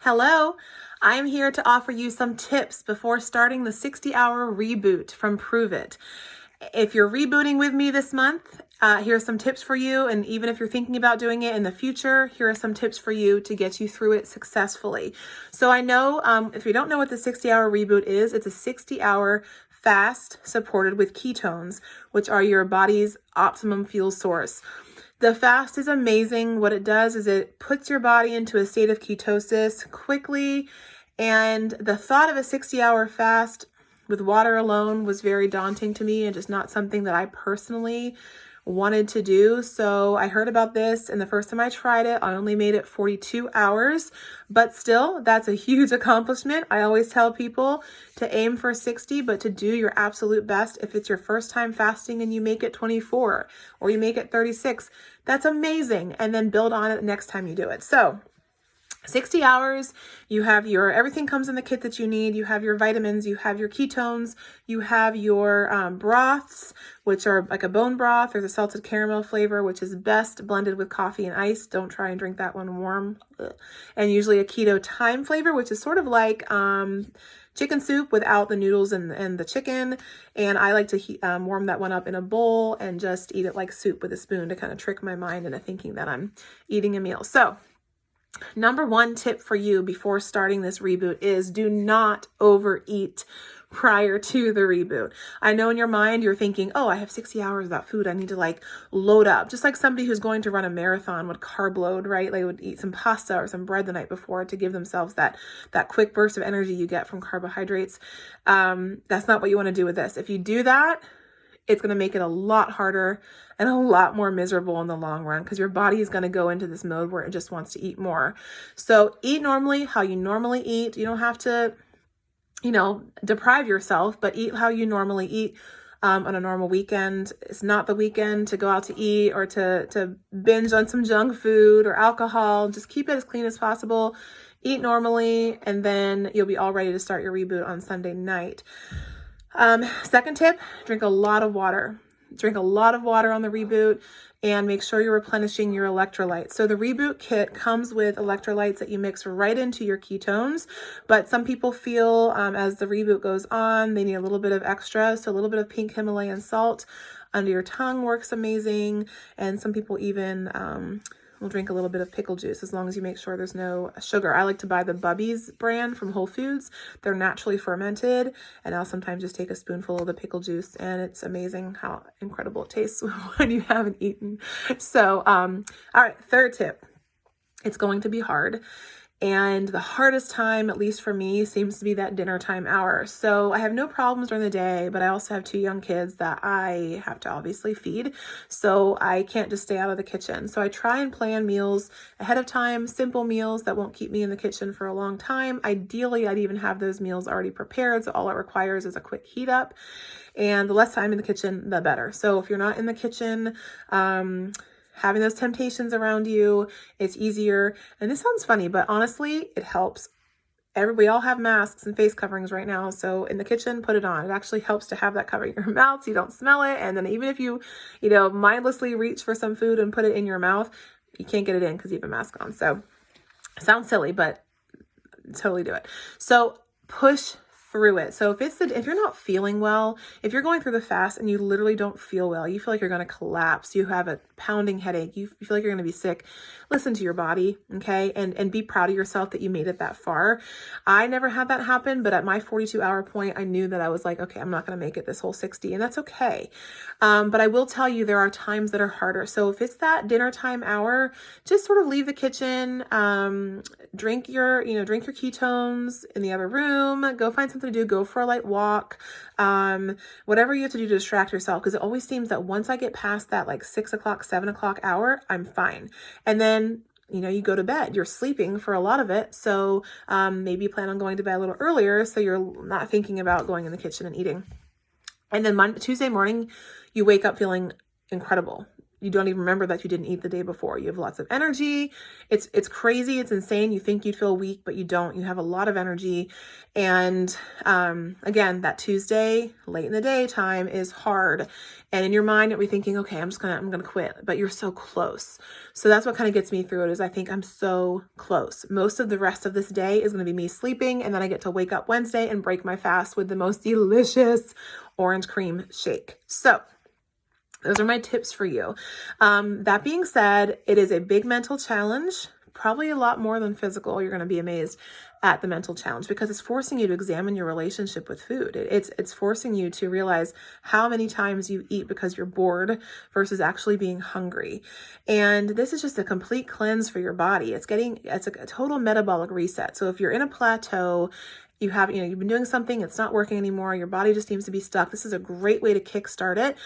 Hello, I am here to offer you some tips before starting the 60-hour reboot from Prove It. If you're rebooting with me this month, here are some tips for you. And even if you're thinking about doing it in the future, here are some tips for you to get you through it successfully. So I know if you don't know what the 60-hour reboot is, it's a 60-hour fast supported with ketones, which are your body's optimum fuel source. The fast is amazing. What it does is it puts your body into a state of ketosis quickly. And the thought of a 60-hour fast with water alone was very daunting to me and just not something that I personally wanted to do. So I heard about this, and the first time I tried it, I only made it 42 hours, but still, that's a huge accomplishment. I always tell people to aim for 60, but to do your absolute best. If it's your first time fasting and you make it 24 or you make it 36, that's amazing. And then build on it the next time you do it. So 60 hours, you have everything comes in the kit that you need. You have your vitamins, you have your ketones, you have your broths, which are like a bone broth. There's a salted caramel flavor, which is best blended with coffee and ice. Don't try and drink that one warm. And usually a keto thyme flavor, which is sort of like chicken soup without the noodles and the chicken. And I like to warm that one up in a bowl and just eat it like soup with a spoon to kind of trick my mind into thinking that I'm eating a meal. So number one tip for you before starting this reboot is do not overeat prior to the reboot. I know in your mind you're thinking, oh, I have 60 hours without food. I need to load up. Just like somebody who's going to run a marathon would carb load, right? They would eat some pasta or some bread the night before to give themselves that quick burst of energy you get from carbohydrates. That's not what you want to do with this. If you do that, it's going to make it a lot harder and a lot more miserable in the long run because your body is going to go into this mode where it just wants to eat more. So eat normally, how you normally eat. You don't have to, deprive yourself, but eat how you normally eat on a normal weekend. It's not the weekend to go out to eat or to binge on some junk food or alcohol. Just keep it as clean as possible. Eat normally, and then you'll be all ready to start your reboot on Sunday night. Second tip, drink a lot of water. Drink a lot of water on the reboot and make sure you're replenishing your electrolytes. So the reboot kit comes with electrolytes that you mix right into your ketones, but some people feel as the reboot goes on, they need a little bit of extra. So a little bit of pink Himalayan salt under your tongue works amazing. And some people even will drink a little bit of pickle juice as long as you make sure there's no sugar. I like to buy the Bubby's brand from Whole Foods. They're naturally fermented, and I'll sometimes just take a spoonful of the pickle juice, and it's amazing how incredible it tastes when you haven't eaten. So, all right, third tip. It's going to be hard. And the hardest time, at least for me, seems to be that dinner time hour. So I have no problems during the day, but I also have 2 young kids that I have to obviously feed. So I can't just stay out of the kitchen. So I try and plan meals ahead of time, simple meals that won't keep me in the kitchen for a long time. Ideally, I'd even have those meals already prepared. So all it requires is a quick heat up. And the less time in the kitchen, the better. So if you're not in the kitchen, having those temptations around you, it's easier. And this sounds funny, but honestly, it helps. We all have masks and face coverings right now. So in the kitchen, put it on. It actually helps to have that covering your mouth so you don't smell it. And then even if you, mindlessly reach for some food and put it in your mouth, you can't get it in because you have a mask on. So sounds silly, but totally do it. So push through it. So if you're not feeling well, if you're going through the fast and you literally don't feel well, you feel like you're going to collapse, you have a pounding headache, you feel like you're going to be sick, listen to your body, okay? And be proud of yourself that you made it that far. I never had that happen, but at my 42-hour point, I knew that I was like, okay, I'm not going to make it this whole 60, and that's okay. But I will tell you, there are times that are harder. So if it's that dinner time hour, just sort of leave the kitchen, drink your ketones in the other room, go find something to do, go for a light walk, whatever you have to do to distract yourself. Because it always seems that once I get past that 6 o'clock, 7 o'clock hour, I'm fine. And then you go to bed, you're sleeping for a lot of it. So maybe you plan on going to bed a little earlier so you're not thinking about going in the kitchen and eating. And then Tuesday morning, you wake up feeling incredible. you don't even remember that you didn't eat the day before. You have lots of energy. It's crazy. It's insane. You think you'd feel weak, but you don't. You have a lot of energy. And again, that Tuesday, late in the day time is hard. And in your mind, you'll be thinking, okay, I'm gonna quit, but you're so close. So that's what kind of gets me through it, is I think I'm so close. Most of the rest of this day is gonna be me sleeping, and then I get to wake up Wednesday and break my fast with the most delicious orange cream shake. So those are my tips for you. That being said, it is a big mental challenge, probably a lot more than physical. You're going to be amazed at the mental challenge, because it's forcing you to examine your relationship with food. It's forcing you to realize how many times you eat because you're bored versus actually being hungry. And this is just a complete cleanse for your body. It's a total metabolic reset. So if you're in a plateau, you've been doing something, it's not working anymore, your body just seems to be stuck, this is a great way to kickstart it.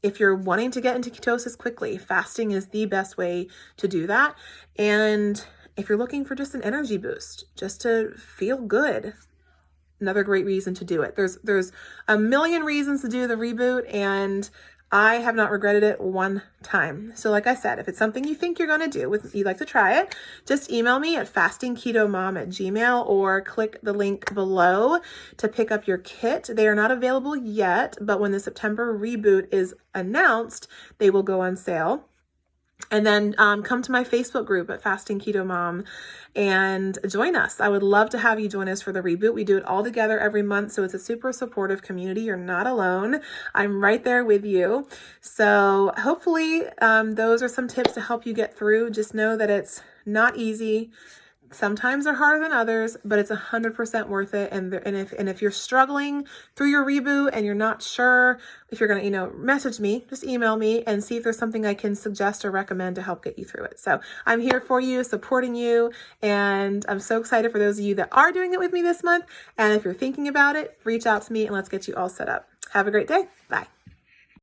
If you're wanting to get into ketosis quickly, fasting is the best way to do that. And if you're looking for just an energy boost, just to feel good, another great reason to do it. There's a million reasons to do the reboot, and I have not regretted it one time. So like I said, if it's something you think you're going to do, you'd like to try it, just email me at fastingketomom@gmail.com or click the link below to pick up your kit. They are not available yet, but when the September reboot is announced, they will go on sale. And then come to my Facebook group at Fasting Keto Mom and join us. I would love to have you join us for the reboot. We do it all together every month, so it's a super supportive community. You're not alone. I'm right there with you. So hopefully those are some tips to help you get through. Just know that it's not easy. Sometimes they're harder than others, but it's 100% worth it. And if you're struggling through your reboot and you're not sure if you're going to, message me, just email me and see if there's something I can suggest or recommend to help get you through it. So I'm here for you, supporting you. And I'm so excited for those of you that are doing it with me this month. And if you're thinking about it, reach out to me and let's get you all set up. Have a great day. Bye.